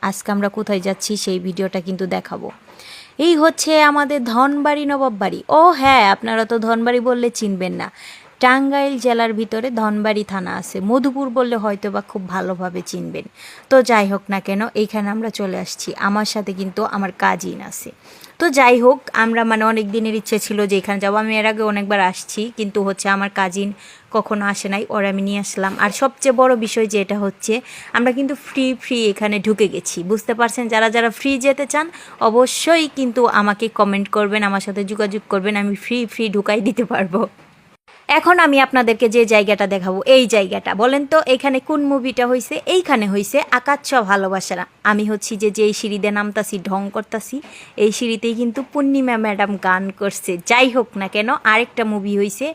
আজকে আমরা কোথায় যাচ্ছি সেই ভিডিওটা কিন্তু দেখাবো। এই হচ্ছে আমাদের ধনবাড়ি নবাব বাড়ি। ও হ্যাঁ, আপনারা তো ধনবাড়ি বললে চিনবেন না। টাঙ্গাইল জেলার ভিতরে ধনবাড়ি থানা আছে, মধুপুর বললে হয়তো বা খুব ভালোভাবে চিনবেন। তো যাই হোক না কেন, এইখানে আমরা চলে আসছি, আমার সাথে কিন্তু আমার কাজিন আছে। তো যাই হোক, আমরা অনেক দিনের ইচ্ছে ছিল যে এখানে যাবো। আমি এর আগে অনেকবার আসছি, কিন্তু হচ্ছে আমার কাজিন কখনো আসে নাই, ওরা আমি নিয়ে আসলাম। আর সবচেয়ে বড় বিষয় যেটা হচ্ছে, আমরা কিন্তু ফ্রি এখানে ঢুকে গেছি, বুঝতে পারছেন। যারা যারা ফ্রি যেতে চান অবশ্যই কিন্তু আমাকে কমেন্ট করবেন, আমার সাথে যোগাযোগ করবেন, আমি ফ্রি ঢুকাই দিতে পারবো। এখন আমি আপনাদেরকে যে জায়গাটা দেখাবো, এই জায়গাটা বলেন তো এখানে কোন মুভিটা হয়েছে? এইখানে হয়েছে আকাশ ছ ভালোবাসা। আমি হচ্ছি যেই সিঁড়িতে নামতাছি, ঢং করতাছি, এই সিঁড়িতেই কিন্তু পূর্ণিমা ম্যাডাম গান করছে। যাই হোক না কেন, আরেকটা মুভি হয়েছে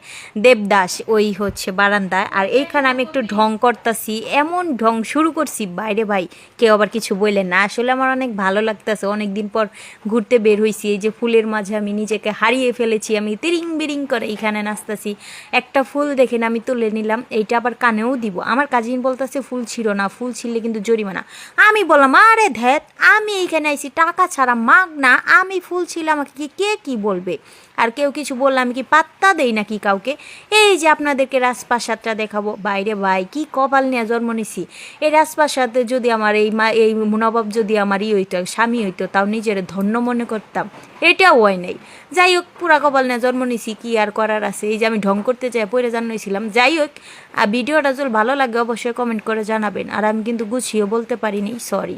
দেবদাস, ওই হচ্ছে বারান্দায়। আর এইখানে আমি একটু ঢং করতাছি, এমন ঢং শুরু করছি বাইরে ভাই, কেউ আবার কিছু বললেন না। আসলে আমার অনেক ভালো লাগতেছে, অনেক দিন পর ঘুরতে বের হয়েছি। এই যে ফুলের মাঝে আমি নিজেকে হারিয়ে ফেলেছি, আমি তিরিং বিরিং করে এইখানে নাচতেছি। একটা ফুল দেখেন আমি তুলে নিলাম, এইটা আবার কানেও দিব। আমার কাজিন বলতেছে ফুল ছিল না, ফুল ছিললে কিন্তু জরিমানা। আমি বললাম আরে ধ্যাত, আমি এইখানে আইছি টাকা ছাড়া মাগ না, আমি ফুল ছিল, আমাকে কে কি বলবে? আর কেউ কিছু বললে আমি কি পাত্তা দেই নাকি কাউকে? এই যে আপনাদেরকে রাজপ্রাসাদটা দেখাবো, বাইরে ভাই কি কপাল নিয়ে জন্ম নিছি। এই রাজপ্রাসাদে যদি আমার এই নবাব যদি আমার হইতো, স্বামী হইতো, তাও নিজের ধন্য মনে করতাম, এটাও হয় নাই। যাই হোক, পুরা কপাল নিয়ে জন্ম নিছি, কি আর করার আছে। এই যে আমি ঢং করতে চাই পরে জানাইছিলাম। যাই হোক, ভিডিওটা যদি ভালো লাগে অবশ্যই কমেন্ট করে জানাবেন। আর আমি কিন্তু গুছিয়ে বলতে পারিনি, সরি।